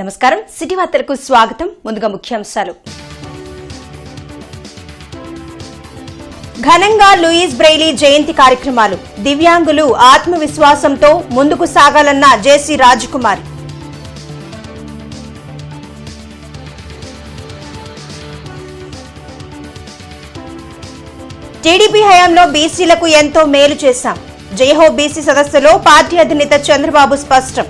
నమస్కారం, సిటీ వార్తలకు స్వాగతం. ముందుగా ముఖ్యాంశాలు. ఘనంగా లూయిస్ బ్రెయిలీ జయంతి కార్యక్రమాలు. దివ్యాంగులు ఆత్మవిశ్వాసంతో ముందుకు సాగాలన్న జేసీ రాజకుమారి. టీడీపీ హయాంలో బీసీలకు ఎంతో మేలు చేశాం. జయహో బీసీ సదస్సులో పార్టీ అధినేత చంద్రబాబు స్పష్టం.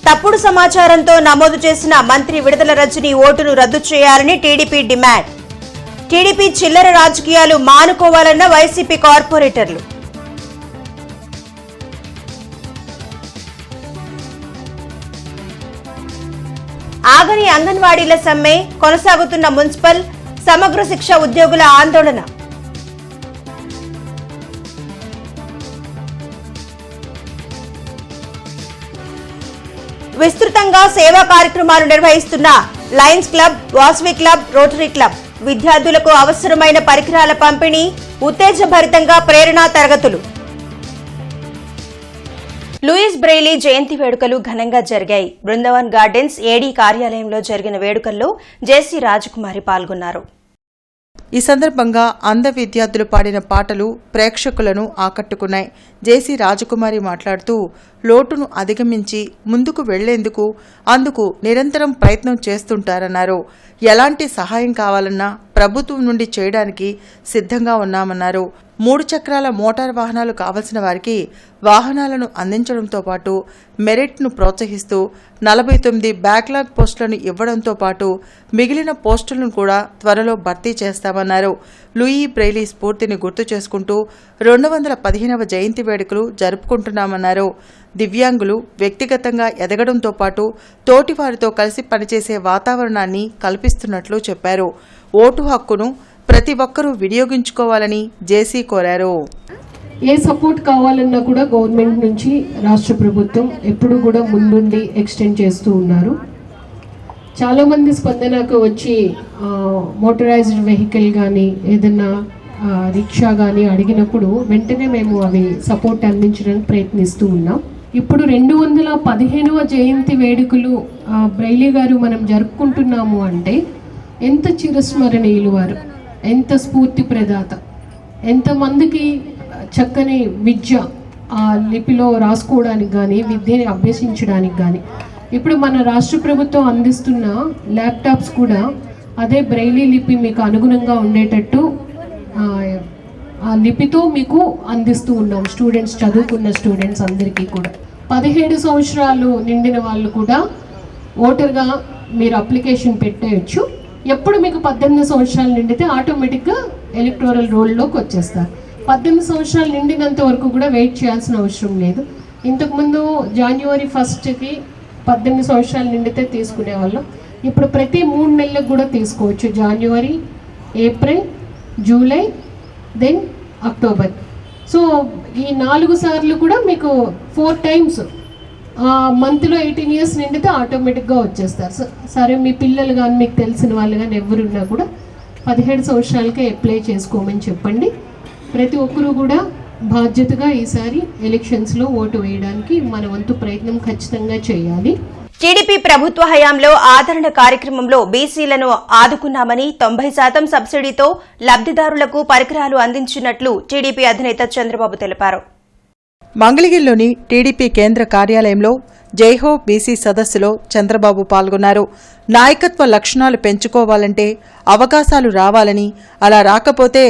తప్పుడు సమాచారంతో నమోదు చేసిన మంత్రి విడుదల రజని ఓటును రద్దు చేయాలని టీడీపీ డిమాండ్. టీడీపీ చిల్లర రాజకీయాలు మానుకోవాలన్న వైసీపీ కార్పొరేటర్లు. ఆగని అంగన్వాడీల సమ్మె, కొనసాగుతున్న మున్సిపల్ సమగ్ర శిక్ష ఉద్యోగుల ఆందోళన. విస్తృతంగా సేవా కార్యక్రమాలు నిర్వహిస్తున్న Lions club, Vasavi club, rotary club. విద్యార్థులకు అవసరమైన పరికరాల పంపిణీ, ఉత్తేజభరితంగా ప్రేరణా తరగతులు. లూయిస్ బ్రెయిలీ జయంతి వేడుకలు ఘనంగా జరిగాయి. బృందావన్ గార్డెన్స్ ఏడీ కార్యాలయంలో జరిగిన వేడుకల్లో జేసీ రాజకుమారి పాల్గొన్నారు. ఈ సందర్భంగా అంధ విద్యార్థులు పాడిన పాటలు ప్రేక్షకులను ఆకట్టుకున్నాయి. జేసీ రాజకుమారి మాట్లాడుతూ లోటును అధిగమించి ముందుకు వెళ్లేందుకు అందుకు నిరంతరం ప్రయత్నం చేస్తుంటారన్నారు. ఎలాంటి సహాయం కావాలన్నా ప్రభుత్వం నుండి చేయడానికి సిద్ధంగా ఉన్నామన్నారు. 3 చక్రాల మోటార్ వాహనాలు కావలసిన వారికి వాహనాలను అందించడంతో పాటు మెరిట్ను ప్రోత్సహిస్తూ 49 బ్యాక్లాగ్ పోస్టులను ఇవ్వడంతో పాటు మిగిలిన పోస్టులను కూడా త్వరలో భర్తీ చేస్తామన్నారు. లూయి బ్రెయిలీ స్ఫూర్తిని గుర్తు చేసుకుంటూ 215వ జయంతి వేడుకలు జరుపుకుంటున్నామన్నారు. దివ్యాంగులు వ్యక్తిగతంగా ఎదగడంతో పాటు తోటివారితో కలిసి పనిచేసే వాతావరణాన్ని కల్పిస్తున్నట్లు చెప్పారు. ఓటు హక్కును ప్రతి ఒక్కరూ వినియోగించుకోవాలని జేసీ కోరారు. ఏ సపోర్ట్ కావాలన్నా కూడా గవర్నమెంట్ నుంచి రాష్ట్ర ప్రభుత్వం ఎప్పుడు కూడా ముందుండి ఎక్స్టెండ్ చేస్తూ ఉన్నారు. చాలామంది స్పందనకు వచ్చి మోటరైజ్డ్ వెహికల్ కానీ ఏదన్నా రిక్షా కానీ అడిగినప్పుడు వెంటనే మేము అవి సపోర్ట్ అందించడానికి ప్రయత్నిస్తూ ఉన్నాం. ఇప్పుడు 215వ జయంతి వేడుకలు బ్రెయిలీ గారు మనం జరుపుకుంటున్నాము అంటే ఎంత చిరస్మరణీయులు వారు, ఎంత స్ఫూర్తి ప్రదాత, ఎంతమందికి చక్కని విద్య ఆ లిపిలో రాసుకోవడానికి కానీ విద్యని అభ్యసించడానికి కానీ. ఇప్పుడు మన రాష్ట్ర ప్రభుత్వం అందిస్తున్న ల్యాప్టాప్స్ కూడా అదే బ్రెయిలీ లిపి మీకు అనుగుణంగా ఉండేటట్టు ఆ లిపితో మీకు అందిస్తూ ఉన్నాం. స్టూడెంట్స్, చదువుకున్న స్టూడెంట్స్ అందరికీ కూడా 17 సంవత్సరాలు నిండిన వాళ్ళు కూడా ఓటర్గా మీరు అప్లికేషన్ పెట్టేయచ్చు. ఎప్పుడు మీకు 18 సంవత్సరాలు నిండితే ఆటోమేటిక్గా ఎలక్టోరల్ రోల్లోకి వచ్చేస్తారు. 18 సంవత్సరాలు నిండినంత వరకు కూడా వెయిట్ చేయాల్సిన అవసరం లేదు. ఇంతకుముందు జనవరి 1కి 18 సంవత్సరాలు నిండితే తీసుకునేవాళ్ళం. ఇప్పుడు ప్రతి 3 నెలలకు కూడా తీసుకోవచ్చు. జనవరి, ఏప్రిల్, జూలై, దెన్ అక్టోబర్. సో ఈ 4 సార్లు కూడా మీకు 4 టైమ్స్ మంత్లో 18 ఇయర్స్ నిండితే ఆటోమేటిక్గా వచ్చేస్తారు. సరే మీ పిల్లలు కానీ మీకు తెలిసిన వాళ్ళు కానీ ఎవరున్నా కూడా 17 సంవత్సరాలకే అప్లై చేసుకోమని చెప్పండి. ప్రతి ఒక్కరూ కూడా బాధ్యతగా ఈసారి ఎలక్షన్స్లో ఓటు వేయడానికి మన వంతు ప్రయత్నం ఖచ్చితంగా చేయాలి. టీడీపీ ప్రభుత్వ హయాంలో ఆదరణ కార్యక్రమంలో బీసీలను ఆదుకున్నామని 90% సబ్సిడీతో లబ్ధిదారులకు పరికరాలు అందించినట్లు టీడీపీ అధినేత చంద్రబాబు తెలిపారు. మంగళగిరిలోని టీడీపీ కేంద్ర కార్యాలయంలో జైహో బీసీ సదస్సులో చంద్రబాబు పాల్గొన్నారు. నాయకత్వ లక్షణాలు పెంచుకోవాలంటే అవకాశాలు రావాలని, అలా రాకపోతే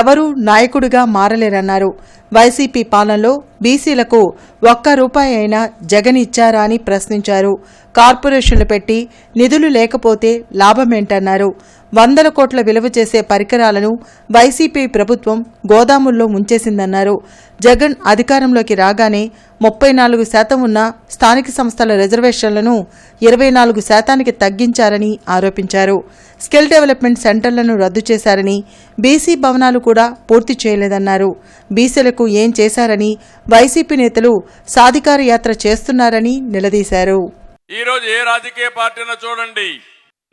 ఎవరూ నాయకుడిగా మారలేరన్నారు. వైసీపీ పాలనలో బీసీలకు ₹1 అయినా జగన్ ఇచ్చారా అని ప్రశ్నించారు. కార్పొరేషన్లు పెట్టి నిధులు లేకపోతే లాభమేంటన్నారు. 100 కోట్ల విలువ చేసే పరికరాలను వైసీపీ ప్రభుత్వం గోదాముల్లో ముంచేసిందన్నారు. జగన్ అధికారంలోకి రాగానే 34% ఉన్న స్థానిక సంస్థల రిజర్వేషన్లను 24%కి తగ్గించారని ఆరోపించారు. స్కిల్ డెవలప్మెంట్ సెంటర్లను రద్దు చేశారని, బీసీ భవనాలు కూడా పూర్తి చేయలేదన్నారు. బీసీలకు ఏం చేశారని వైసీపీ నేతలు సాధికార యాత్ర చేస్తున్నారని నిలదీశారు. ఈరోజు ఏ రాజకీయ పార్టీనో చూడండి,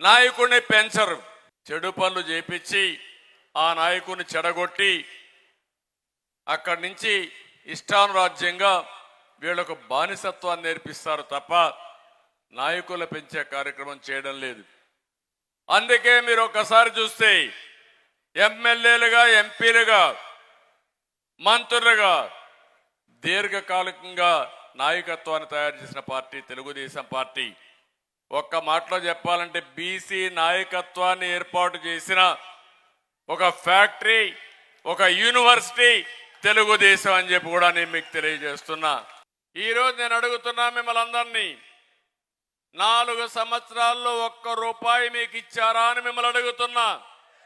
నాయకుడిని పెంచరు, చెడు పనులు చేపించి ఆ నాయకుడిని చెడగొట్టి అక్కడి నుంచి ఇష్టానురాజ్యంగా వీళ్ళకు బానిసత్వాన్ని నేర్పిస్తారు తప్ప నాయకులు పెంచే కార్యక్రమం చేయడం లేదు. అందుకే మీరు ఒకసారి చూస్తే ఎమ్మెల్యేలుగా, ఎంపీలుగా, మంత్రులుగా దీర్ఘకాలికంగా నాయకత్వాన్ని తయారు చేసిన పార్టీ తెలుగుదేశం పార్టీ. ఒక్క మాటలో చెప్పాలంటే బీసీ నాయకత్వాన్ని ఏర్పాటు చేసిన ఒక ఫ్యాక్టరీ, ఒక యూనివర్సిటీ తెలుగుదేశం అని చెప్పి కూడా నేను మీకు తెలియజేస్తున్నా. ఈరోజు నేను అడుగుతున్నా మిమ్మల్ని అందరినీ, 4 సంవత్సరాల్లో 1 రూపాయి మీకు ఇచ్చారా అని మిమ్మల్ని అడుగుతున్నా.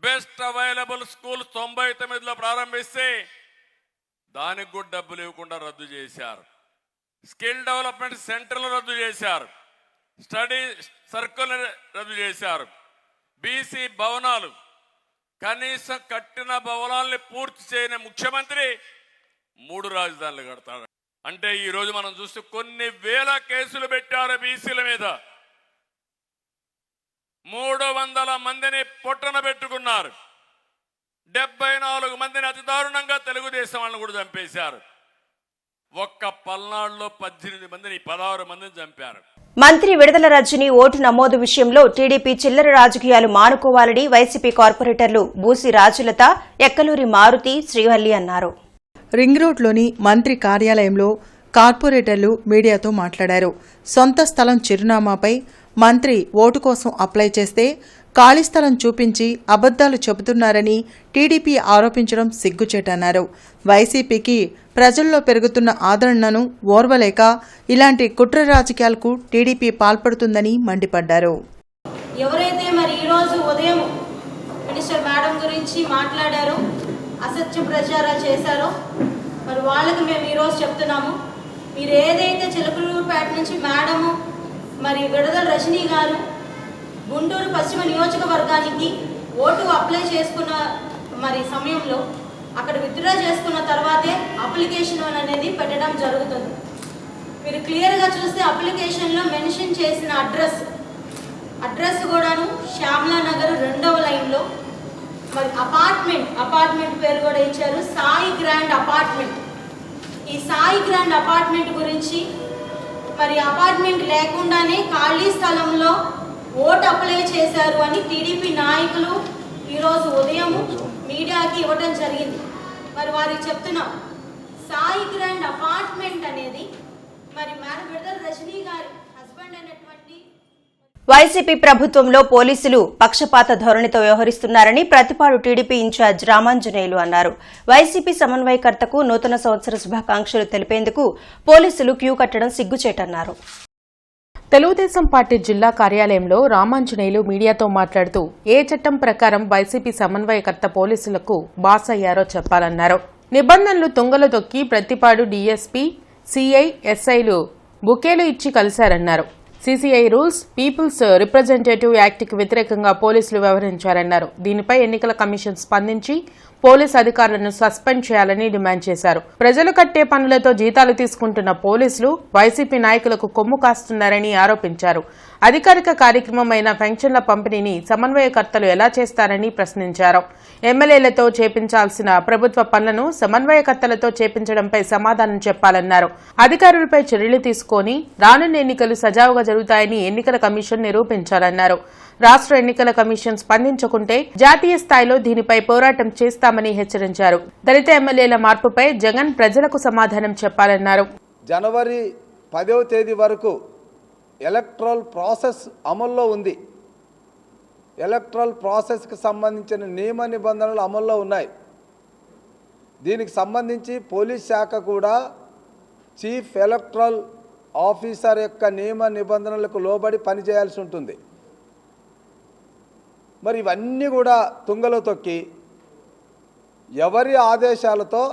బెస్ట్ అవైలబుల్ స్కూల్ 99లో ప్రారంభిస్తే దానికి కూడా డబ్బులు ఇవ్వకుండా రద్దు చేశారు. స్కిల్ డెవలప్మెంట్ సెంటర్లు రద్దు చేశారు. స్టడీ సర్కిల్ రద్దు చేశారు. బీసీ భవనాలు, కనీసం కట్టిన భవనాల్ని పూర్తి చేయని ముఖ్యమంత్రి 3 రాజధానులు కడతాడు. అంటే ఈరోజు మనం చూస్తే కొన్ని వేల కేసులు పెట్టారు బీసీల మీద. 300 మందిని పొట్టన పెట్టుకున్నారు. 74 మందిని అతి దారుణంగా తెలుగుదేశం వాళ్ళని కూడా చంపేశారు. ఒక్క పల్నాడులో 18 మందిని, 16 మందిని చంపారు. మంత్రి విడుదల రజని ఓటు నమోదు విషయంలో టీడీపీ చిల్లర రాజకీయాలు మానుకోవాలని వైసీపీ కార్పొరేటర్లు బూసి రాజులత, ఎక్కలూరి మారుతి, శ్రీవల్లి అన్నారు. రింగ్ రోడ్లోని మంత్రి కార్యాలయంలో కార్పొరేటర్లు మీడియాతో మాట్లాడారు. సొంత స్థలం చిరునామాపై మంత్రి ఓటు కోసం అప్లై చేస్తే ఖాళీ స్థలం చూపించి అబద్దాలు చెబుతున్నారని టీడీపీ ఆరోపించడం సిగ్గుచేటన్నారు. వైసీపీకి ప్రజల్లో పెరుగుతున్న ఆదరణను ఓర్వలేక ఇలాంటి కుట్ర రాజకీయాలకు టీడీపీ పాల్పడుతుందని మండిపడ్డారు. ఎవరైతే మరి ఈరోజు ఉదయం మినిస్టర్ మేడం గురించి మాట్లాడారో, అసత్య ప్రచారాలు చేశారో, మరి వాళ్ళకి మేము ఈరోజు చెప్తున్నాము, మీరు ఏదైతే చిలకలూరుపేట నుంచి మేడము మరి విడుదల రజనీ గారు గుంటూరు పశ్చిమ నియోజకవర్గానికి ఓటు అప్లై చేసుకున్న మరి సమయంలో అక్కడ విత్డ్రా చేసుకున్న తర్వాతే అప్లికేషన్ అనేది పెట్టడం జరుగుతుంది. మీరు క్లియర్గా చూస్తే అప్లికేషన్లో మెన్షన్ చేసిన అడ్రస్ కూడాను శ్యామలా నగర్ 2వ లైన్లో మరి అపార్ట్మెంట్ పేరు కూడా ఇచ్చారు, సాయి గ్రాండ్ అపార్ట్మెంట్. ఈ సాయి గ్రాండ్ అపార్ట్మెంట్ గురించి మరి అపార్ట్మెంట్ లేకుండానే ఖాళీ స్థలంలో ఓటు అప్లై చేశారు అని టీడీపీ నాయకులు ఈరోజు ఉదయం మీడియాకి ఇవ్వడం జరిగింది. మరి వారికి చెప్తున్నాం, సాయి గ్రాండ్ అపార్ట్మెంట్ అనేది మరి మేడం విడుదల రజనీ గారి హస్బెండ్ అయినటువంటి వైసీపీ ప్రభుత్వంలో పోలీసులు పక్షపాత ధోరణితో వ్యవహరిస్తున్నారని ప్రతిపాడు టీడీపీ ఇన్ఛార్జ్ రామాంజనేయులు అన్నారు. వైసీపీ సమన్వయకర్తకు నూతన సంవత్సర శుభాకాంక్షలు తెలిపేందుకు పోలీసులు క్యూ కట్టడం సిగ్గుచేటన్నారు. తెలుగుదేశం పార్టీ జిల్లా కార్యాలయంలో రామాంజనేయులు మీడియాతో మాట్లాడుతూ ఏ చట్టం ప్రకారం వైసీపీ సమన్వయకర్త పోలీసులకు బాస్ అయ్యారో చెప్పాలన్నారు. నిబంధనలు తుంగలో తొక్కి ప్రతిపాడు డీఎస్పీ, సీఐ, ఎస్ఐలు బుకేలు ఇచ్చి కలిశారన్నారు. సీసీఐ రూల్స్, పీపుల్స్ రిప్రజెంటేటివ్ యాక్ట్కి వ్యతిరేకంగా పోలీసులు వ్యవహరించారన్నారు. దీనిపై ఎన్నికల కమిషన్ స్పందించి పోలీసు అధికారులను సస్పెండ్ చేయాలని డిమాండ్ చేశారు. ప్రజలు కట్టే పనులతో జీతాలు తీసుకుంటున్న పోలీసులు వైసీపీ నాయకులకు కొమ్ము కాస్తున్నారని ఆరోపించారు. అధికారిక కార్యక్రమమైన పెన్షన్ల పంపిణీని సమన్వయకర్తలు ఎలా చేస్తారని ప్రశ్నించారు. ఎమ్మెల్యేలతో చేపించాల్సిన ప్రభుత్వ పనులను సమన్వయకర్తలతో చేపించడంపై సమాధానం చెప్పాలన్నారు. అధికారులపై చర్యలు తీసుకుని రానున్న ఎన్నికలు సజావుగా జరుగుతాయని ఎన్నికల కమిషన్ నిరూపించాలన్నారు. రాష్ట్ర ఎన్నికల కమిషన్ స్పందించకుంటే జాతీయ స్థాయిలో దీనిపై పోరాటం చేస్తామని హెచ్చరించారు. దళిత ఎమ్మెల్యేల మార్పుపై జగన్ ప్రజలకు సమాధానం చెప్పాలన్నారు. జనవరి 10వ తేదీ వరకు ఎలక్ట్రల్ ప్రాసెస్ అమల్లో ఉంది. ఎలక్ట్రల్ ప్రాసెస్కి సంబంధించిన నియమ నిబంధనలు అమల్లో ఉన్నాయి. దీనికి సంబంధించి పోలీస్ శాఖ కూడా చీఫ్ ఎలక్ట్రల్ ఆఫీసర్ యొక్క నియమ నిబంధనలకు లోబడి పనిచేయాల్సి ఉంటుంది. మరి ఇవన్నీ కూడా తుంగలో తొక్కి ఎవరి ఆదేశాలతో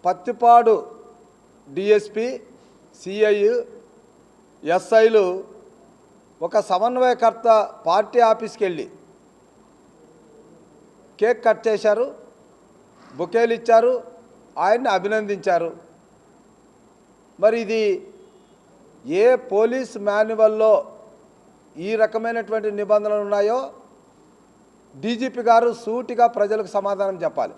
పత్తిపాడు డిఎస్పి, సిఐ, ఎస్ఐలు ఒక సమన్వయకర్త పార్టీ ఆఫీస్కి వెళ్ళి కేక్ కట్ చేశారు, బుకేలు ఇచ్చారు, ఆయన్ని అభినందించారు. మరి ఇది ఏ పోలీస్ మాన్యువల్లో ఈ రకమైనటువంటి నిబంధనలు ఉన్నాయో డీజీపీ గారు సూటిగా ప్రజలకు సమాధానం చెప్పాలి.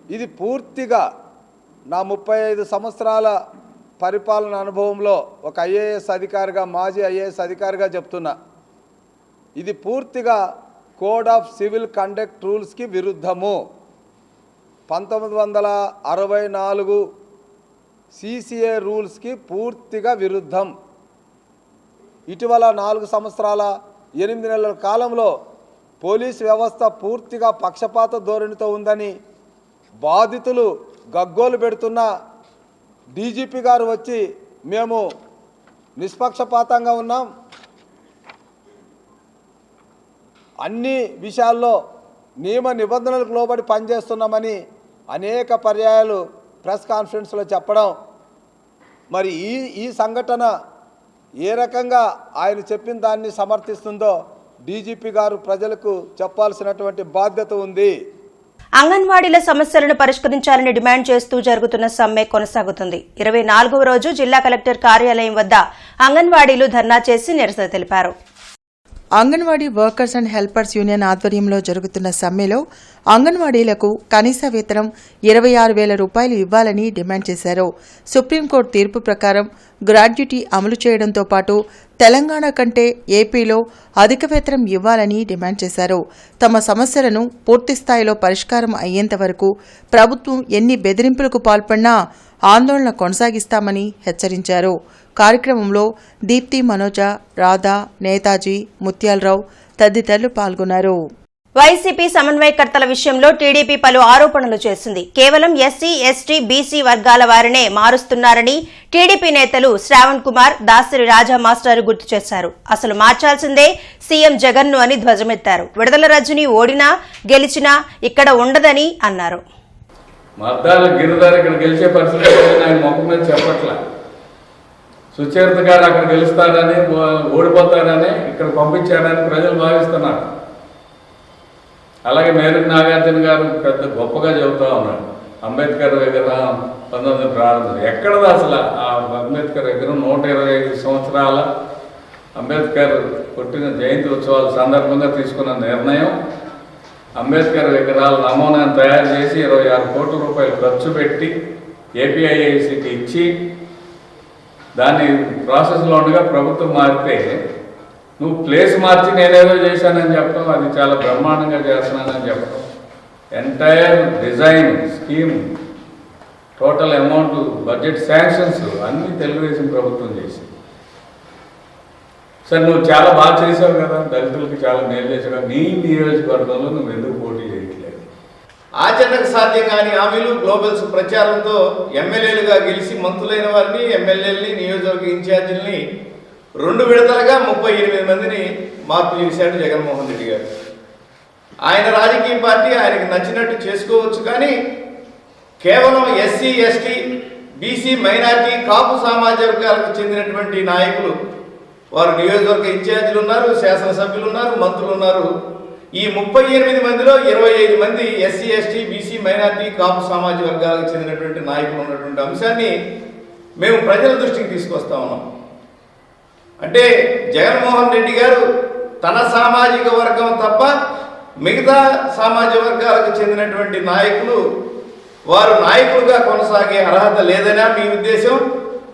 ఇది పూర్తిగా నా 35 సంవత్సరాల పరిపాలన అనుభవంలో ఒక ఐఏఎస్ అధికారిగా, మాజీ ఐఏఎస్ అధికారిగా చెప్తున్నా, ఇది పూర్తిగా కోడ్ ఆఫ్ సివిల్ కండక్ట్ రూల్స్కి విరుద్ధము. 1964 సిసిఏ రూల్స్కి పూర్తిగా విరుద్ధం. ఇటీవల 4 సంవత్సరాల 8 నెలల కాలంలో పోలీస్ వ్యవస్థ పూర్తిగా పక్షపాత ధోరణితో ఉందని బాధితులు గగ్గోలు పెడుతున్న డీజీపీ గారు వచ్చి మేము నిష్పక్షపాతంగా ఉన్నాం, అన్ని విషయాల్లో నియమ నిబంధనలకు లోబడి పనిచేస్తున్నామని అనేక పర్యాయాలు ప్రెస్ కాన్ఫరెన్స్లో చెప్పడం, మరి ఈ సంఘటన ఏ రకంగా ఆయన చెప్పిన దాన్ని సమర్థిస్తుందో డీజీపీ గారు ప్రజలకు చెప్పాల్సినటువంటి బాధ్యత ఉంది. అంగన్వాడీల సమస్యలను పరిష్కరించాలని డిమాండ్ చేస్తూ జరుగుతున్న సమ్మె కొనసాగుతుంది. 24వ రోజు జిల్లా కలెక్టర్ కార్యాలయం వద్ద అంగన్వాడీలు ధర్నా చేసి నిరసన తెలిపారు. Anganwadi workers and helpers union ఆధ్వర్యంలో జరుగుతున్న సమ్మెలో అంగన్వాడీలకు కనీస వేతనం 26,000 రూపాయలు ఇవ్వాలని డిమాండ్ చేశారు. సుప్రీంకోర్టు తీర్పు ప్రకారం గ్రాడ్యుటీ అమలు చేయడంతో పాటు తెలంగాణ కంటే ఏపీలో అధిక వేతనం ఇవ్వాలని డిమాండ్ చేశారు. తమ సమస్యలను పూర్తిస్థాయిలో పరిష్కారం అయ్యేంత వరకు ప్రభుత్వం ఎన్ని బెదిరింపులకు పాల్పడినా ఆందోళన కొనసాగిస్తామని హెచ్చరించారు. కార్యక్రమంలో దీప్తి, మనోజ, రాధా, నేతాజీ, ముత్యాలరావు తదితరులు పాల్గొన్నారు. వైసీపీ సమన్వయకర్తల విషయంలో టీడీపీ పలు ఆరోపణలు చేసింది. కేవలం ఎస్సీ, ఎస్టీ, బీసీ వర్గాల వారినే మారుస్తున్నారని టీడీపీ నేతలు శ్రావణ్ కుమార్, దాసరి రాజా మాస్టర్ గుర్తు చేశారు. అసలు మార్చాల్సిందే సీఎం జగన్ను అని ధ్వజమెత్తారు. విడుదల రజని ఓడినా గెలిచినా ఇక్కడ ఉండదని అన్నారు. మద్దాల గిరిదారు ఇక్కడ గెలిచే పరిస్థితి ఆయన ముఖం మీద చెప్పట్లా. సుచరిత గారు అక్కడ గెలుస్తారని, ఓడిపోతారని ఇక్కడ పంపించారని ప్రజలు భావిస్తున్నారు. అలాగే మేరకు నాగార్జున గారు పెద్ద గొప్పగా చెబుతూ ఉన్నాడు. అంబేద్కర్ విగ్రహం 19 ప్రారంభం ఎక్కడదా అసలు ఆ అంబేద్కర్ విగ్రహం 125 సంవత్సరాల అంబేద్కర్ పుట్టిన జయంతి ఉత్సవాల సందర్భంగా తీసుకున్న నిర్ణయం, అంబేద్కర్ విగ్రహాల నమూనాను తయారు చేసి 26 కోట్ల రూపాయలు ఖర్చు పెట్టి ఏపీఐఐసికి ఇచ్చి దాన్ని ప్రాసెస్లో ఉండగా ప్రభుత్వం మారితే నువ్వు ప్లేస్ మార్చి నేనేదో చేశానని చెప్పడం, అది చాలా బ్రహ్మాండంగా చేస్తున్నానని చెప్పడం, entire design scheme, total amount, budget sanctions అన్నీ తెలుగుదేశం ప్రభుత్వం చేసింది. సరే నువ్వు చాలా బాగా చేసావు కదా, దళితులకి చాలా మేలు చేసావు, నీ నియోజకవర్గంలో నువ్వు ఎందుకు పోటీ చేయట్లేదు? ఆచరణకు సాధ్యం కాని హామీలు, గ్లోబల్స్ ప్రచారంతో ఎమ్మెల్యేలుగా గెలిచి మంత్రులైన వారిని, ఎమ్మెల్యేలని, నియోజకవర్గ ఇన్ఛార్జీలని 2 విడతలుగా 38 మందిని మార్పు చేశాడు జగన్మోహన్ రెడ్డి గారు. ఆయన రాజకీయ పార్టీ ఆయనకి నచ్చినట్టు చేసుకోవచ్చు, కానీ కేవలం ఎస్సీ, ఎస్టీ, బీసీ, మైనార్టీ, కాపు సామాజిక వర్గాలకు చెందినటువంటి నాయకులు, వారు నియోజకవర్గ ఇన్ఛార్జీలు ఉన్నారు, శాసనసభ్యులు ఉన్నారు, మంత్రులు ఉన్నారు. ఈ 38 మందిలో 25 మంది ఎస్సీ, ఎస్టీ, బీసీ, మైనార్టీ, కాపు సామాజిక వర్గాలకు చెందినటువంటి నాయకులు ఉన్నటువంటి అంశాన్ని మేము ప్రజల దృష్టికి తీసుకొస్తా ఉన్నాం. అంటే జగన్మోహన్ రెడ్డి గారు తన సామాజిక వర్గం తప్ప మిగతా సామాజిక వర్గాలకు చెందినటువంటి నాయకులు, వారు నాయకులుగా కొనసాగే అర్హత లేదనా మీ ఉద్దేశం?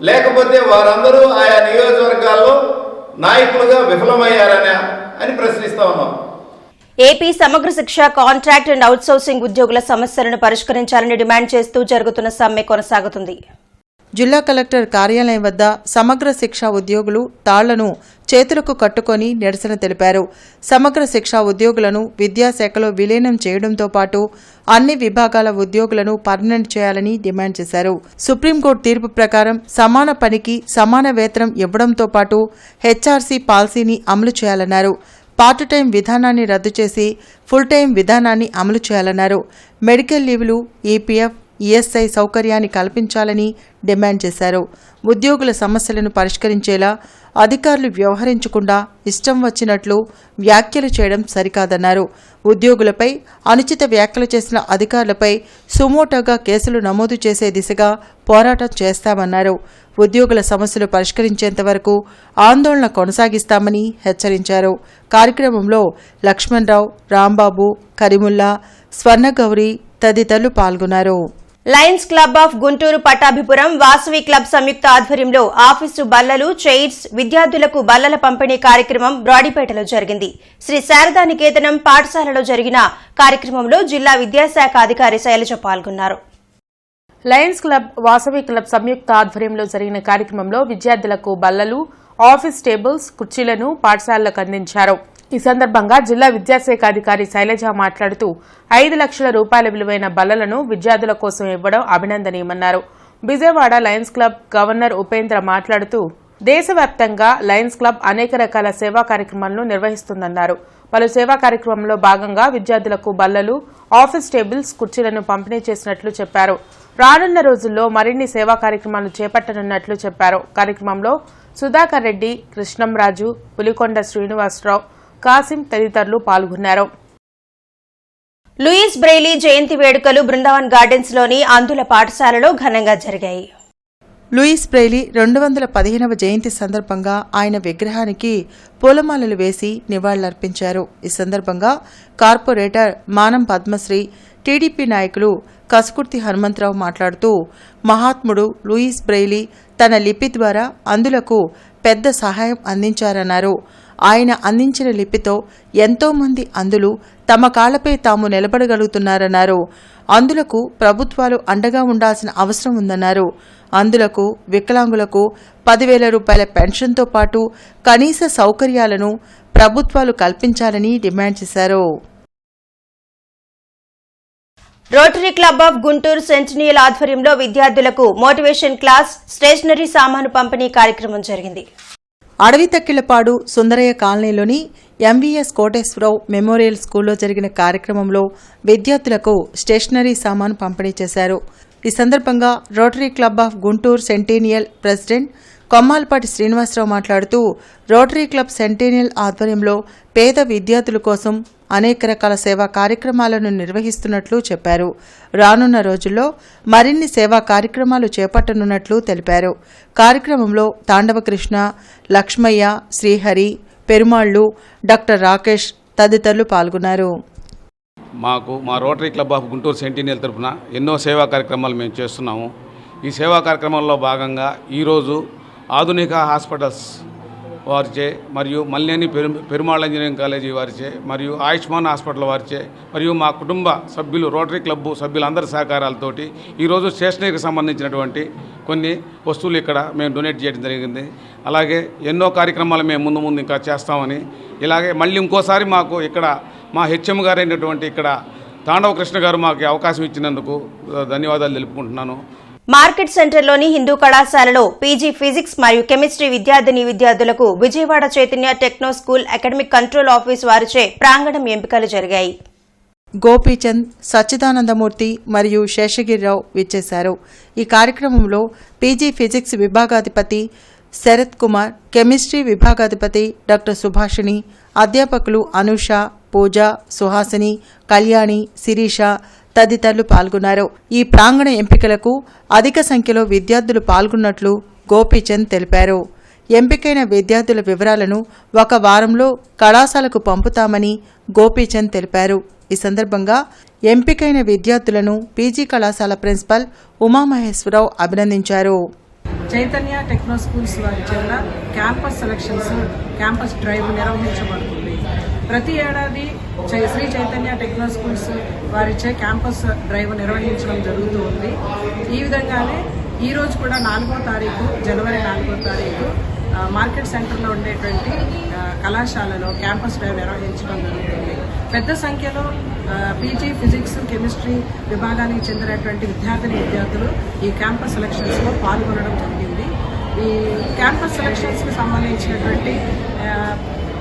లేకపోతే వారందరూ ఆయా నియోజకవర్గాల్లో నాయకులుగా విఫలమయ్యారనా అని ప్రశ్నిస్తా ఉన్నాం. ఏపీ సమగ్ర శిక్ష కాంట్రాక్ట్ అండ్ అవుట్సోర్సింగ్ ఉద్యోగుల సమస్యలను పరిష్కరించాలని డిమాండ్ చేస్తూ జరుగుతున్న సమ్మె కొనసాగుతుంది. జిల్లా కలెక్టర్ కార్యాలయం వద్ద సమగ్ర శిక్ష ఉద్యోగులు తాళ్లను చేతులకు కట్టుకొని నిరసన తెలిపారు. సమగ్ర శిక్ష ఉద్యోగులను విద్యాశాఖలో విలీనం చేయడంతో పాటు అన్ని విభాగాల ఉద్యోగులను పర్మనెంట్ చేయాలని డిమాండ్ చేశారు. సుప్రీంకోర్టు తీర్పు ప్రకారం సమాన పనికి సమాన వేతనం ఇవ్వడంతో పాటు హెచ్ఆర్సీ పాలసీని అమలు చేయాలన్నారు. పార్ట్ టైం విధానాన్ని రద్దు చేసి ఫుల్ టైం విధానాన్ని అమలు చేయాలన్నారు. మెడికల్ లీవ్లు, ఈపీఎఫ్, ఈఎస్ఐ సౌకర్యాన్ని కల్పించాలని డిమాండ్ చేశారు. ఉద్యోగుల సమస్యలను పరిష్కరించేలా అధికారులు వ్యవహరించకుండా ఇష్టం వచ్చినట్లు వ్యాఖ్యలు చేయడం సరికాదన్నారు. ఉద్యోగులపై అనుచిత వ్యాఖ్యలు చేసిన అధికారులపై సుమోటోగా కేసులు నమోదు చేసే దిశగా పోరాటం చేస్తామన్నారు. ఉద్యోగుల సమస్యలు పరిష్కరించేంత వరకు ఆందోళన కొనసాగిస్తామని హెచ్చరించారు. కార్యక్రమంలో లక్ష్మణరావు, రాంబాబు, కరీముల్లా, స్వర్ణగౌరి, తదితరులు పాల్గొన్నారు. Lions Club of Guntur Pattabhipuram Vasavi Club సంయుక్త ఆధ్వర్యంలో ఆఫీసు బల్లలు, చైర్స్, విద్యార్థులకు బల్లల పంపిణీ కార్యక్రమం బ్రాడీపేటలో జరిగింది. శ్రీ శారదా నికేతనం పాఠశాలలో జరిగిన కార్యక్రమంలో జిల్లా విద్యాశాఖ అధికారి శైలజ పాల్గొన్నారు. లయన్స్ క్లబ్, వాసవి క్లబ్ సంయుక్త ఆధ్వర్యంలో జరిగిన కార్యక్రమంలో విద్యార్థులకు బల్లలు, ఆఫీస్ టేబుల్స్, కుర్చీలను పాఠశాలలకు అందించారు. ఈ సందర్భంగా జిల్లా విద్యాశాఖ అధికారి శైలజ మాట్లాడుతూ 5 లక్షల రూపాయల విలువైన బల్లలను విద్యార్థుల కోసం ఇవ్వడం అభినందనీయమన్నారు. Vijayawada Lions Club governor Upendra మాట్లాడుతూ దేశవ్యాప్తంగా లయన్స్ క్లబ్ అనేక రకాల సేవా కార్యక్రమాలను నిర్వహిస్తుందన్నారు. పలు సేవా కార్యక్రమంలో భాగంగా విద్యార్థులకు బల్లలు, ఆఫీస్ టేబుల్స్, కుర్చీలను పంపిణీ చేసినట్లు చెప్పారు. రానున్న రోజుల్లో మరిన్ని సేవా కార్యక్రమాలు చేపట్టనున్నట్లు చెప్పారు. కార్యక్రమంలో సుధాకర్ రెడ్డి, కృష్ణంరాజు, పులికొండ శ్రీనివాసరావు, కాసిం తదితరులు పాల్గొన్నారు. లూయిస్ బ్రెయిలీ జయంతి వేడుకలు బృందావన్ గార్డెన్స్ లోని అందుల పాఠశాలలో ఘనంగా జరిగాయి. లూయిస్ బ్రెయిలీ 215వ జయంతి సందర్భంగా ఆయన విగ్రహానికి పూలమాలలు వేసి నివాళులర్పించారు. ఈ సందర్భంగా కార్పొరేటర్ మానం పద్మశ్రీ, టీడీపీ నాయకులు కసుకుర్తి హనుమంతరావు మాట్లాడుతూ మహాత్ముడు లూయిస్ బ్రెయిలీ తన లిపి ద్వారా అందులకు పెద్ద సహాయం అందించారన్నారు. ఆయన అందించిన లిపితో ఎంతోమంది అందులు తమ కాళ్లపై తాము నిలబడగలుగుతున్నారన్నారు. అందులకు ప్రభుత్వాలు అండగా ఉండాల్సిన అవసరం ఉందన్నారు. అందులకు వికలాంగులకు 10,000 రూపాయల పెన్షన్తో పాటు కనీస సౌకర్యాలను ప్రభుత్వాలు కల్పించాలని డిమాండ్ చేశారు. Rotary club of Guntur centennial ఆధ్వర్యంలో విద్యార్థులకు మోటివేషన్ క్లాస్, స్టేషనరీ సామాను పంపిణీ కార్యక్రమం జరిగింది. అడవితక్కిళ్లపాడు సుందరయ్య కాలనీలోని ఎంవీఎస్ కోటేశ్వరరావు మెమోరియల్ స్కూల్లో జరిగిన కార్యక్రమంలో విద్యార్థులకు స్టేషనరీ సామాను పంపిణీ చేశారు. ఈ సందర్భంగా rotary club of Guntur centennial president Kommalapati Srinivasarao మాట్లాడుతూ రోటరీ క్లబ్ సెంటీనియల్ ఆధ్వర్యంలో పేద విద్యార్థుల కోసం అనేక రకాల సేవా కార్యక్రమాలను నిర్వహిస్తున్నట్లు చెప్పారు. రానున్న రోజుల్లో మరిన్ని సేవా కార్యక్రమాలు చేపట్టనున్నట్లు తెలిపారు. కార్యక్రమంలో తాండవకృష్ణ, లక్ష్మయ్య, శ్రీహరి, పెరుమాళ్లు, డాక్టర్ రాకేష్ తదితరులు పాల్గొన్నారు. మా rotary club of Guntur centennial తరఫున ఎన్నో సేవా కార్యక్రమాలు మేము చేస్తున్నాము. ఈ సేవా కార్యక్రమంలో భాగంగా ఈరోజు ఆధునిక హాస్పిటల్స్ వారిచే మరియు మల్లేని పెరుమాళ్ ఇంజనీరింగ్ కాలేజీ వారిచే మరియు ఆయుష్మాన్ హాస్పిటల్ వారిచే మరియు మా కుటుంబ సభ్యులు రోటరీ క్లబ్ సభ్యులందరి సహకారాలతోటి ఈరోజు స్టేషనరీకి సంబంధించినటువంటి కొన్ని వస్తువులు ఇక్కడ మేము డొనేట్ చేయడం జరిగింది. అలాగే ఎన్నో కార్యక్రమాలు మేము ముందు ఇంకా చేస్తామని, ఇలాగే మళ్ళీ ఇంకోసారి మాకు ఇక్కడ మా హెచ్ఎం గారైనటువంటి ఇక్కడ తాండవ కృష్ణ గారు మాకు అవకాశం ఇచ్చినందుకు ధన్యవాదాలు తెలుపుకుంటున్నాను. మార్కెట్ సెంటర్లోని హిందూ కళాశాలలో పీజీ ఫిజిక్స్ మరియు కెమిస్ట్రీ విద్యార్థులకు Vijayawada Chaitanya techno school academic control office వారిచే ప్రాంగణం ఎంపికలు జరిగాయి. గోపీచంద్, సచ్చిదానందమూర్తి మరియు శేషగిరిరావు విచ్చేశారు. ఈ కార్యక్రమంలో PG physics విభాగాధిపతి Sarath Kumar, chemistry విభాగాధిపతి doctor Subhashini, అధ్యాపకులు అనూష, పూజ, సుహాసిని, కళ్యాణి, శిరీష తదితరులు పాల్గొన్నారు. ఈ ప్రాంగణ ఎంపికలకు అధిక సంఖ్యలో విద్యార్థులు పాల్గొన్నట్లు గోపీచంద్ తెలిపారు. ఎంపికైన విద్యార్థుల వివరాలను 1 వారంలో కళాశాలకు పంపుతామని గోపీచంద్ తెలిపారు. ఈ సందర్భంగా ఎంపికైన విద్యార్థులను పీజీ కళాశాల ప్రిన్సిపల్ ఉమామహేశ్వరరావు అభినందించారు. చైతన్య టెక్నో స్కూల్స్ వారి చేత క్యాంపస్ సెలక్షన్స్, క్యాంపస్ డ్రైవ్ నిర్వహించబడుతుంది. ప్రతి ఏడాది శ్రీ చైతన్య టెక్నో స్కూల్స్ వారిచే క్యాంపస్ డ్రైవ్ నిర్వహించడం జరుగుతూ ఉంది. ఈ విధంగానే ఈరోజు కూడా 4వ తారీఖు, జనవరి 4వ తారీఖు మార్కెట్ సెంటర్లో ఉండేటువంటి కళాశాలలో క్యాంపస్ డ్రైవ్ నిర్వహించడం జరుగుతుంది. పెద్ద సంఖ్యలో పీజీ ఫిజిక్స్, కెమిస్ట్రీ విభాగానికి చెందినటువంటి విద్యార్థులు ఈ క్యాంపస్ సెలక్షన్స్లో పాల్గొనడం జరిగింది. ఈ క్యాంపస్ సెలక్షన్స్కి సంబంధించినటువంటి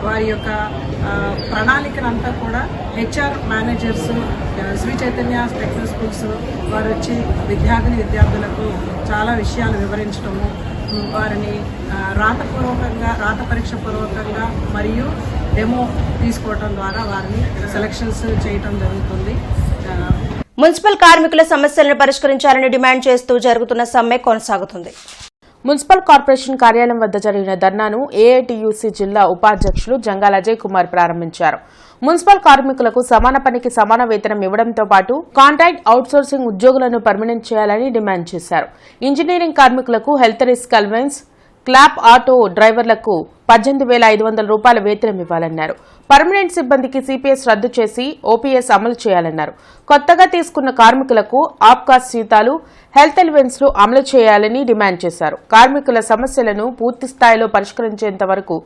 వారి యొక్క ప్రణాళికనంతా కూడా HR managers, Sri Chaitanya techno schools వారు వచ్చి విద్యార్థులకు చాలా విషయాలు వివరించడము, వారిని రాత పరీక్ష పూర్వకంగా మరియు డెమో తీసుకోవడం ద్వారా వారిని సెలక్షన్స్ చేయటం జరుగుతుంది. మున్సిపల్ కార్మికుల సమస్యలను పరిష్కరించాలని డిమాండ్ చేస్తూ జరుగుతున్న సమ్మె కొనసాగుతుంది. మున్సిపల్ కార్పొరేషన్ కార్యాలయం వద్ద జరిగిన ధర్నాను ఏఐటీయూసీ జిల్లా ఉపాధ్యక్షులు జంగాల అజయ్ కుమార్ ప్రారంభించారు. మున్సిపల్ కార్మికులకు సమాన పనికి సమాన వేతనం ఇవ్వడంతో పాటు కాంట్రాక్ట్ అవుట్సోర్సింగ్ ఉద్యోగులను పర్మనెంట్ చేయాలని డిమాండ్ చేశారు. ఇంజనీరింగ్ కార్మికులకు health risk allowance, clap auto డ్రైవర్లకు 18,500 రూపాయల వేతనం ఇవ్వాలన్నారు. పర్మనెంట్ సిబ్బందికి సిపిఎస్ రద్దు చేసి ఓపీఎస్ అమలు చేయాలన్నారు. కొత్తగా తీసుకున్న కార్మికులకు ఆప్కాస్ జీతాలు, హెల్త్ అలవెన్స్లు అమలు చేయాలని డిమాండ్ చేశారు. కార్మికుల సమస్యలను పూర్తి స్థాయిలో పరిష్కరించేంత వరకు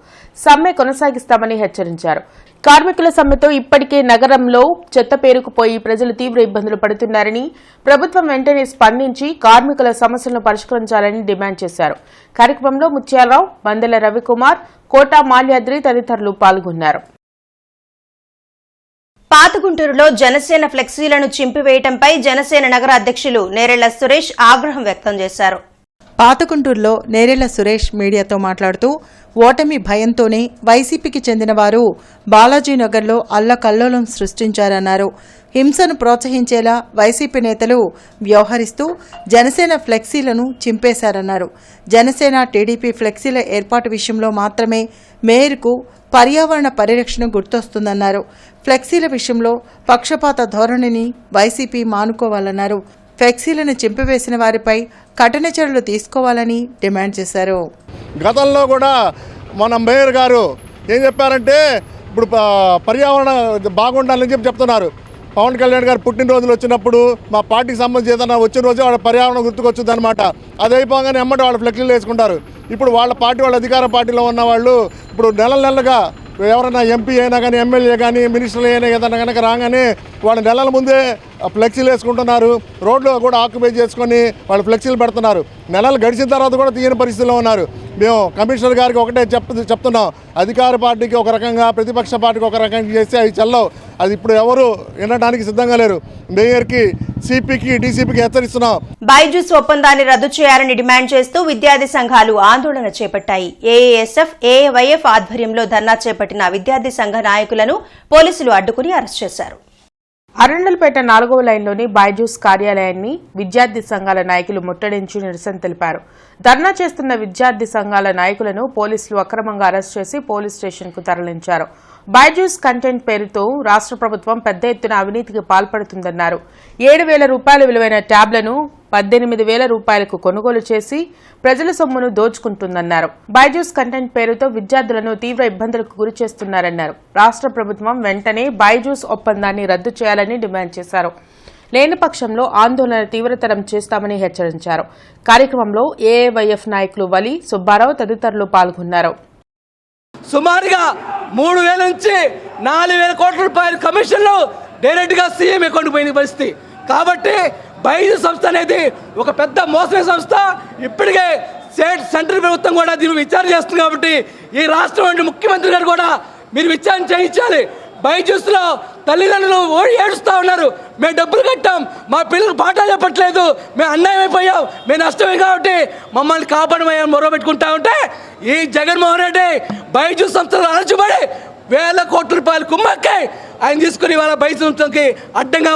సమ్మె కొనసాగిస్తామని హెచ్చరించారు. కార్మికుల సమ్మెతో ఇప్పటికే నగరంలో చెత్త పేరుకుపోయి ప్రజలు తీవ్ర ఇబ్బందులు పడుతున్నారని, ప్రభుత్వం వెంటనే స్పందించి కార్మికుల సమస్యలను పరిష్కరించాలని డిమాండ్ చేశారు. కార్యక్రమంలో ముత్యాలరావు, బందెల రవికుమార్, కోటా మాల్యాద్రి తదితరులు పాల్గొన్నారు. పాతగుంటూరులో జనసేన ఫ్లెక్సీలను చింపివేయడంపై జనసేన నగర అధ్యక్షులు నేరెళ్ల సురేష్ ఆగ్రహం వ్యక్తం చేశారు. పాతగుంటూరులో నేరెళ్ల సురేష్ మీడియాతో మాట్లాడుతూ ఓటమి భయంతోనే వైసీపీకి చెందిన వారు బాలాజీనగర్లో అల్లకల్లోలం సృష్టించారన్నారు. హింసను ప్రోత్సహించేలా వైసీపీ నేతలు వ్యవహరిస్తూ జనసేన ఫ్లెక్సీలను చింపేశారన్నారు. జనసేన టీడీపీ ఫ్లెక్సీల ఏర్పాటు విషయంలో మాత్రమే మేయర్కు పర్యావరణ పరిరక్షణ గుర్తొస్తుందన్నారు. ఫ్లెక్సీల విషయంలో పక్షపాత ధోరణిని వైసీపీ మానుకోవాలన్నారు. ఫ్లెక్సీలను చింపివేసిన వారిపై కఠిన చర్యలు తీసుకోవాలని డిమాండ్ చేశారు. గతంలో కూడా మన మేయర్ గారు ఏం చెప్పారంటే ఇప్పుడు పర్యావరణ బాగుండాలని చెప్తున్నారు. పవన్ కళ్యాణ్ గారు పుట్టినరోజులు వచ్చినప్పుడు మా పార్టీకి సంబంధించి ఏదైనా వచ్చిన రోజు వాళ్ళ పర్యావరణం గుర్తుకొచ్చుద్ది అనమాట. అది అయిపోగానే ఎమ్మటి వాళ్ళు ఫ్లెక్సీలు వేసుకుంటారు. ఇప్పుడు వాళ్ళ పార్టీ వాళ్ళ అధికార పార్టీలో ఉన్న వాళ్ళు ఇప్పుడు నెలలుగా ఎవరైనా ఎంపీ అయినా కానీ ఎమ్మెల్యే కానీ మినిస్టర్లు అయినా ఏదైనా కనుక రాగానే వాళ్ళు నెలల ముందే ఫ్లెక్సీలు వేసుకుంటున్నారు. రోడ్లు కూడా ఆక్యుపై చేసుకొని వాళ్ళు ఫ్లెక్సీలు పెడుతున్నారు. నెలలు గడిచిన తర్వాత కూడా తీయని పరిస్థితిలో ఉన్నారు. మేము కమిషనర్ గారికి ఒకటే చెప్తున్నాం, అధికార పార్టీకి ఒక రకంగా ప్రతిపక్ష పార్టీకి ఒక రకంగా చేస్తే అవి చెల్లవు. అది ఇప్పుడు ఎవరు వినడానికి సిద్ధంగా లేరు. మేయర్కి, సిపికి, డీసీపీకి హెచ్చరిస్తున్నాం. బైజూస్ ఒప్పందాన్ని రద్దు చేయాలని డిమాండ్ చేస్తూ విద్యార్థి సంఘాలు ఆందోళన చేపట్టాయి. ఏఏఎస్ఎఫ్, ఏఐవైఎఫ్ ఆధ్వర్యంలో ధర్నా చేపట్టిన విద్యార్థి సంఘ నాయకులను పోలీసులు అడ్డుకుని అరెస్ట్ చేశారు. అరండల్పేట 4వ లైన్లోని బైజూస్ కార్యాలయాన్ని విద్యార్థి సంఘాల నాయకులు ముట్టడించి నిరసన తెలిపారు. ధర్నా చేస్తున్న విద్యార్థి సంఘాల నాయకులను పోలీసులు అక్రమంగా అరెస్ట్ చేసి పోలీస్ స్టేషన్కు తరలించారు. బైజూస్ కంటెంట్ పేరుతో రాష్ట్ర ప్రభుత్వం పెద్ద ఎత్తున అవినీతికి పాల్పడుతుందన్నారు. 7,000 రూపాయల విలువైన ట్యాబ్లను 18,000 రూపాయలకు కొనుగోలు చేసి ప్రజల సొమ్మును దోచుకుంటుందన్నారు. బైజూస్ కంటెంట్ పేరుతో విద్యార్థులను తీవ్ర ఇబ్బందులకు గురి చేస్తున్నారన్నారు. రాష్ట్ర ప్రభుత్వం వెంటనే బైజూస్ ఒప్పందాన్ని రద్దు చేయాలని డిమాండ్ చేశారు. లేని పక్షంలో ఆందోళన తీవ్రతరం చేస్తామని హెచ్చరించారు. కార్యక్రమంలో ఏఐవైఎఫ్ నాయకులు వలి, సుబ్బారావు తదితరులు పాల్గొన్నారు. సుమారుగా 3,000 నుంచి 4,000 కోట్ల రూపాయల కమిషన్లు డైరెక్ట్గా సీఎం అకౌంట్కి పోయిన పరిస్థితి. కాబట్టి బైజూస్ సంస్థ అనేది ఒక పెద్ద మోసమైన సంస్థ. ఇప్పటికే సెంట్రల్ ప్రభుత్వం కూడా దీన్ని విచారణ చేస్తుంది. కాబట్టి ఈ రాష్ట్రం ముఖ్యమంత్రి గారు కూడా మీరు విచారణ చేయించాలి. బైజూస్లో తల్లిదండ్రులు ఏడుస్తూ ఉన్నారు, మేము డబ్బులు కట్టాం, మా పిల్లలకు పాఠాలు చెప్పట్లేదు, మేము అన్యాయం అయిపోయాం, మేము నష్టమే కాబట్టి మమ్మల్ని కాపాడమని మొర పెట్టుకుంటా ఉంటే ఈ జగన్మోహన్ రెడ్డి బైజూస్ సంస్థలు అణచిబడి 1,000 కోట్ల రూపాయలు కుమ్మక్కాయి ఆయన తీసుకుని వాళ్ళ బైజూస్ సంస్థకి అడ్డంగా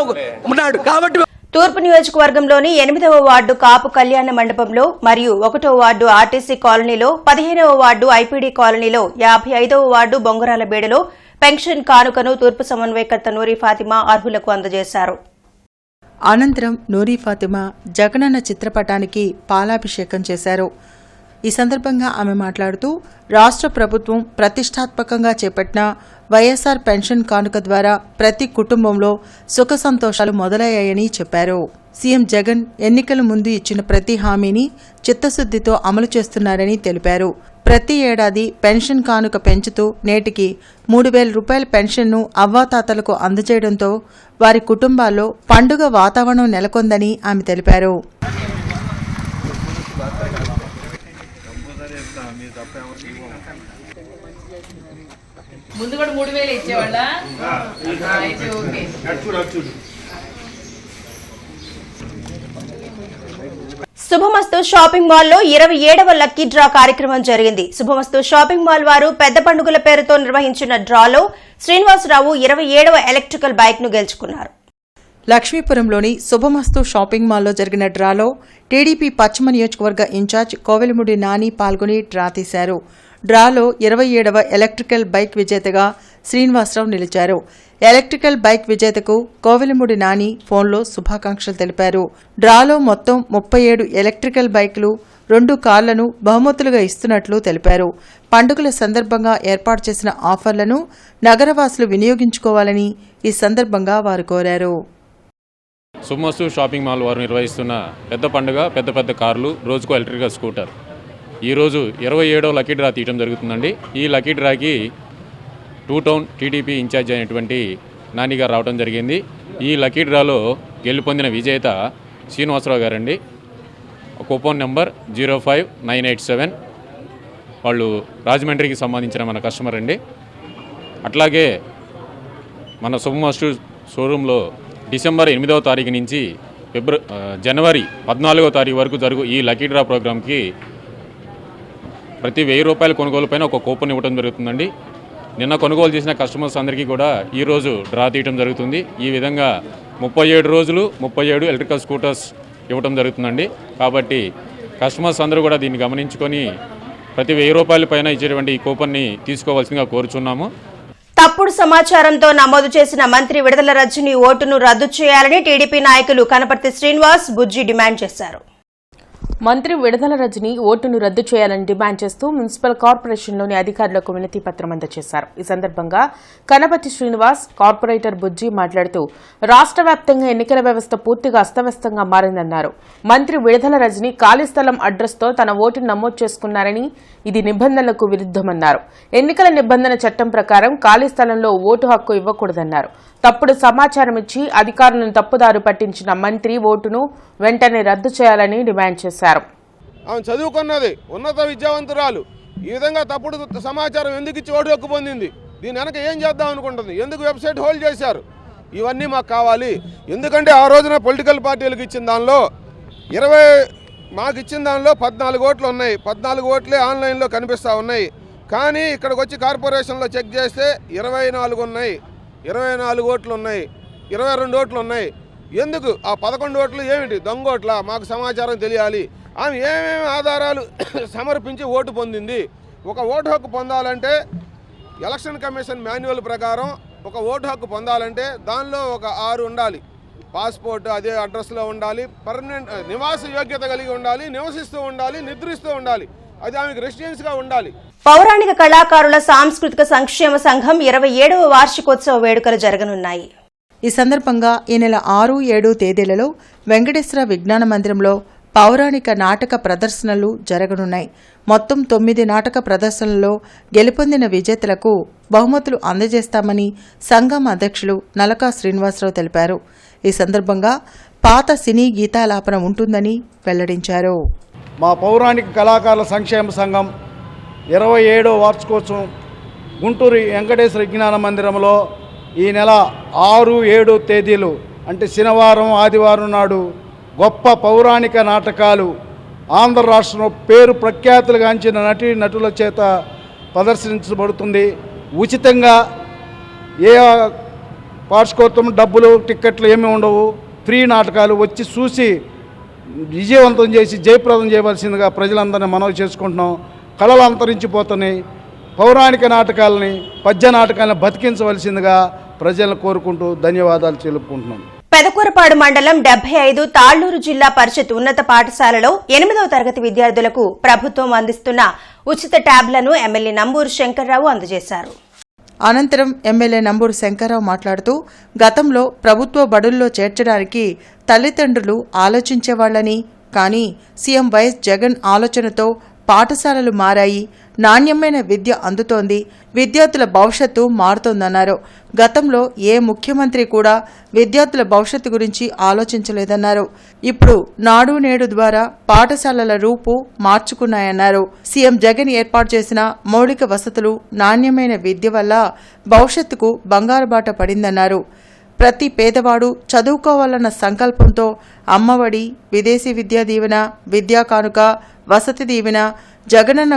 ఉన్నాడు. కాబట్టి తూర్పు నియోజకవర్గంలోని 8వ వార్డు కాపు కళ్యాణ మండపంలో మరియు 1వ వార్డు ఆర్టీసీ కాలనీలో, 15వ వార్డు ఐపీడీ కాలనీలో, 55వ వార్డు బొంగరాల బేడలో పెన్షన్ కానుకను తూర్పు సమన్వయకర్త నూరి ఫాతిమా అర్హులకు అందజేశారు. అనంతరం నూరి ఫాతిమా జగనన్న చిత్రపటానికి పాలాభిషేకం చేశారు. ఈ సందర్భంగా ఆమె మాట్లాడుతూ రాష్ట్ర ప్రభుత్వం ప్రతిష్టాత్మకంగా చేపట్టిన వైఎస్ఆర్ పెన్షన్ కానుక ద్వారా ప్రతి కుటుంబంలో సుఖ సంతోషాలు మొదలయ్యాయని చెప్పారు. సీఎం జగన్ ఎన్నికల ముందు ఇచ్చిన ప్రతి హామీని చిత్తశుద్దితో అమలు చేస్తున్నారని తెలిపారు. ప్రతి ఏడాది పెన్షన్ కానుక పెంచుతూ నేటికి 3,000 రూపాయల పెన్షన్ను అవ్వాతాతలకు అందజేయడంతో వారి కుటుంబాల్లో పండుగ వాతావరణం నెలకొందని ఆమె తెలిపారు. ముందు కూడా 3,000 ఇచ్చేవాళ్ళ అయితే ఓకే. శుభమస్తు షాపింగ్ మాల్లో 27వ లక్కీ డ్రా కార్యక్రమం జరిగింది. శుభమస్తు షాపింగ్ మాల్ వారు పెద్ద పండుగల పేరుతో నిర్వహించిన డ్రాలో శ్రీనివాసరావు 27వ ఎలక్ట్రికల్ బైక్ ను గెలుచుకున్నారు. లక్ష్మీపురంలోని శుభమస్తు షాపింగ్ మాల్లో జరిగిన డ్రాలో టీడీపీ పశ్చిమ నియోజకవర్గ ఇన్ఛార్జ్ కోవెలమూడి నాని పాల్గొని డ్రా తీశారు. డ్రాలో 27వ ఎలక్ట్రికల్ బైక్ విజేతగా శ్రీనివాసరావు నిలిచారు. ఎలక్ట్రికల్ బైక్ విజేతకు కోవెలమూడి నాని ఫోన్లో శుభాకాంక్షలు తెలిపారు. డ్రాలో మొత్తం 37 ఎలక్ట్రికల్ బైకులు, 2 కార్లను బహుమతులుగా ఇస్తున్నట్లు తెలిపారు. పండుగల సందర్భంగా ఏర్పాటు చేసిన ఆఫర్లను నగరవాసులు వినియోగించుకోవాలని ఈ సందర్భంగా వారు కోరారు. శుభమస్తు షాపింగ్ మాల్ వారు నిర్వహిస్తున్న పెద్ద పండుగ పెద్ద కార్లు, రోజుకు ఎలక్ట్రికల్ స్కూటర్. ఈరోజు 27వ లక్కీ డ్రా తీయడం జరుగుతుందండి. ఈ లక్కీ డ్రాకి 2 టౌన్ టీడీపీ ఇన్ఛార్జ్ అయినటువంటి నాని గారు రావడం జరిగింది. ఈ లక్కీ డ్రాలో గెలుపొందిన విజేత శ్రీనివాసరావు గారండి. Coupon number 05987. వాళ్ళు రాజమండ్రికి సంబంధించిన మన కస్టమర్ అండి. అట్లాగే మన శుభమస్తు షోరూంలో డిసెంబర్ 8వ తారీఖు నుంచి జనవరి 14వ తారీఖు వరకు జరుగు ఈ లక్కీ డ్రా ప్రోగ్రామ్కి ప్రతి 1000 రూపాయల కొనుగోలు పైన ఒక కూపన్ ఇవ్వడం జరుగుతుందండి. నిన్న కొనుగోలు చేసిన కస్టమర్స్ అందరికీ కూడా ఈరోజు డ్రా తీయడం జరుగుతుంది. ఈ విధంగా 37 రోజులు 37 ఎలక్ట్రికల్ స్కూటర్స్ ఇవ్వడం జరుగుతుందండి. కాబట్టి కస్టమర్స్ అందరూ కూడా దీన్ని గమనించుకొని ప్రతి 1000 రూపాయల పైన ఇచ్చేటువంటి ఈ కూపన్ని తీసుకోవాల్సిందిగా కోరుచున్నాము. తప్పుడు సమాచారంతో నమోదు చేసిన మంత్రి విడుదల రజని ఓటును రద్దు చేయాలని టీడీపీ నాయకులు కనపర్తి శ్రీనివాస్, బుజ్జి డిమాండ్ చేశారు. మంత్రి విడుదల రజని ఓటును రద్దు చేయాలని డిమాండ్ చేస్తూ మున్సిపల్ కార్పొరేషన్లోని అధికారులకు వినతి పత్రం అందజేశారు. ఈ సందర్భంగా కనపర్తి శ్రీనివాస్, కార్పొరేటర్ బుజ్జి మాట్లాడుతూ రాష్ట్ర వ్యాప్తంగా ఎన్నికల వ్యవస్థ పూర్తిగా అస్తవ్యస్తంగా మారిందన్నారు. మంత్రి విడుదల రజని ఖాళీ స్థలం అడ్రస్తో తన ఓటును నమోదు చేసుకున్నారని, ఇది నిబంధనలకు విరుద్దమన్నారు. ఎన్నికల నిబంధన చట్టం ప్రకారం ఖాళీ స్థలంలో ఓటు హక్కు ఇవ్వకూడదన్నారు. తప్పుడు సమాచారం ఇచ్చి అధికారులను తప్పుదారు పట్టించిన మంత్రి ఓటును వెంటనే రద్దు చేయాలని డిమాండ్ చేశారు. ఆమె చదువుకున్నది, ఉన్నత విద్యావంతురాలు. ఈ విధంగా తప్పుడు సమాచారం ఎందుకు ఇచ్చి ఓటు హక్కు పొందింది? దీని వెనక ఏం చేద్దాం అనుకుంటుంది? ఎందుకు వెబ్సైట్ హోల్డ్ చేశారు? ఇవన్నీ మాకు కావాలి. ఎందుకంటే ఆ రోజున పొలిటికల్ పార్టీలకు ఇచ్చిన దానిలో మాకు ఇచ్చిన దానిలో 14 ఓట్లు ఉన్నాయి. 14 ఓట్లే ఆన్లైన్లో కనిపిస్తూ ఉన్నాయి. కానీ ఇక్కడికి వచ్చి కార్పొరేషన్లో చెక్ చేస్తే 24 ఉన్నాయి. 24 ఓట్లు ఉన్నాయి, 22 ఓట్లు ఉన్నాయి. ఎందుకు ఆ 11 ఓట్లు ఏమిటి? దొంగ ఓట్ల? మాకు సమాచారం తెలియాలి. ఆమె ఏమేమి ఆధారాలు సమర్పించి ఓటు పొందింది? ఒక ఓటు హక్కు పొందాలంటే ఎలక్షన్ కమిషన్ మాన్యువల్ ప్రకారం ఒక ఓటు హక్కు పొందాలంటే దానిలో ఒక 6 ఉండాలి. పాస్పోర్ట్ అదే అడ్రస్లో ఉండాలి, పర్మనెంట్ నివాస యోగ్యత కలిగి ఉండాలి, నివసిస్తూ ఉండాలి, నిద్రిస్తూ ఉండాలి. అది ఆమెకు రెసిడెన్స్గా ఉండాలి. పౌరాణిక కళాకారుల సాంస్కృతిక సంక్షేమ సంఘం 27వ వార్షికోత్సవ వేడుకలు జరగనున్నాయి. ఈ సందర్భంగా ఈ నెల 6, 7 తేదీలలో వెంకటేశ్వర విజ్ఞాన మందిరంలో పౌరాణిక నాటక ప్రదర్శనలు జరగనున్నాయి. మొత్తం 9 నాటక ప్రదర్శనల్లో గెలుపొందిన విజేతలకు బహుమతులు అందజేస్తామని సంఘం అధ్యక్షులు నలకా శ్రీనివాసరావు తెలిపారు. ఈ సందర్భంగా పాత సినీ గీతాలాపన ఉంటుందని వెల్లడించారు. మా పౌరాణిక కళాకారుల సంక్షేమ సంఘం 27వ వార్షికోత్సవం గుంటూరు వెంకటేశ్వర విజ్ఞాన మందిరంలో ఈ నెల 6, 7 తేదీలు అంటే శనివారం, ఆదివారం నాడు గొప్ప పౌరాణిక నాటకాలు ఆంధ్ర రాష్ట్రంలో పేరు ప్రఖ్యాతులుగాంచిన నటుల చేత ప్రదర్శించబడుతుంది. ఉచితంగా ఏ వార్షికోత్సవం డబ్బులు, టిక్కెట్లు ఏమీ ఉండవు. ఫ్రీ నాటకాలు వచ్చి చూసి విజయవంతం చేసి జయప్రదం చేయవలసిందిగా ప్రజలందరినీ మనవి చేసుకుంటున్నాం. కళలు అంతరించిపోతున్నాయి. పౌరాణిక నాటకాలని, పద్య నాటకాలను బతికించవలసిందిగా ప్రజలను కోరుకుంటూ ధన్యవాదాలు తెలుపుకుంటున్నాం. పెదకూరపాడు మండలం 75 తాళ్లూరు జిల్లా పరిషత్ ఉన్నత పాఠశాలలో 8వ తరగతి విద్యార్థులకు ప్రభుత్వం అందిస్తున్న ఉచిత ట్యాబ్లను ఎమ్మెల్యే నంబూరు శంకర్రావు అందజేశారు. అనంతరం ఎమ్మెల్యే నంబూరు శంకర్రావు మాట్లాడుతూ గతంలో ప్రభుత్వ బడుల్లో చేర్చడానికి తల్లిదండ్రులు ఆలోచించేవాళ్లని, కానీ సీఎం వైఎస్ జగన్ ఆలోచనతో పాఠశాలలు మారాయి, నాణ్యమైన విద్య అందుతోంది, విద్యార్థుల భవిష్యత్తు మారుతోందన్నారు. గతంలో ఏ ముఖ్యమంత్రి కూడా విద్యార్థుల భవిష్యత్తు గురించి ఆలోచించలేదన్నారు. ఇప్పుడు నాడు నేడు ద్వారా పాఠశాలల రూపు మార్చుకున్నాయన్నారు. సీఎం జగన్ ఏర్పాటు చేసిన మౌలిక వసతులు, నాణ్యమైన విద్య వల్ల భవిష్యత్తుకు బంగారు బాట పడిందన్నారు. ప్రతి పేదవాడు చదువుకోవాలన్న సంకల్పంతో అమ్మఒడి, విదేశీ విద్యా దీవెన, విద్యా కానుక, వసతి దీవెన, జగనన్న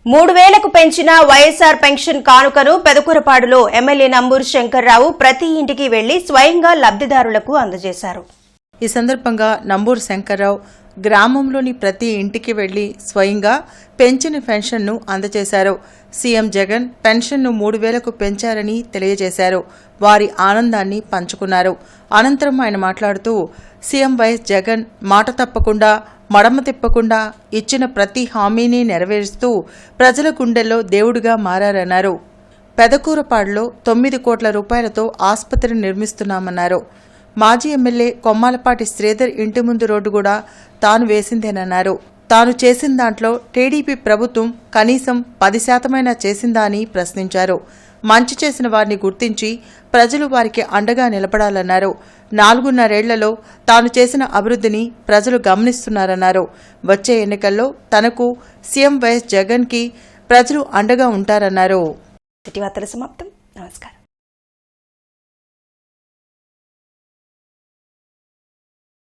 3,000కు పెంచిన వైఎస్ఆర్ పెన్షన్ కానుకను పెదకూరపాడులో ఎమ్మెల్యే నంబూరు శంకర్రావు ప్రతి ఇంటికి వెళ్లి స్వయంగా లబ్ధిదారులకు అందజేశారు. ఈ సందర్భంగా నంబూరు శంకర్రావు గ్రామంలోని ప్రతి ఇంటికి వెళ్లి స్వయంగా పెంచిన పెన్షన్ను అందజేశారు. సీఎం జగన్ పెన్షన్ను 3,000కు పెంచారని తెలియజేశారు. వారి ఆనందాన్ని పంచుకున్నారు. అనంతరం ఆయన మాట్లాడుతూ సీఎం వైఎస్ జగన్ మాట తప్పకుండా మడమ తిప్పకుండా ఇచ్చిన ప్రతి హామీని నెరవేరుస్తూ ప్రజల గుండెల్లో దేవుడిగా మారారన్నారు. పెదకూరపాడులో 9 కోట్ల రూపాయలతో ఆసుపత్రి నిర్మిస్తున్నామన్నారు. మాజీ ఎమ్మెల్యే కొమ్మాలపాటి శ్రీధర్ ఇంటి ముందు రోడ్డు కూడా తాను వేసిందేనన్నారు. తాను చేసిన దాంట్లో టీడీపీ ప్రభుత్వం కనీసం 10% చేసిందా అని ప్రశ్నించారు. మంచి చేసిన వారిని గుర్తించి ప్రజలు వారికి అండగా నిలబడాలన్నారు. 4.5 తాను చేసిన అభివృద్ధిని ప్రజలు గమనిస్తున్నారన్నారు. వచ్చే ఎన్నికల్లో తనకు సీఎం వైఎస్ జగన్కి ప్రజలు అండగా ఉంటారన్నారు. సిటీ వార్తల సమాప్తం. నమస్కారం.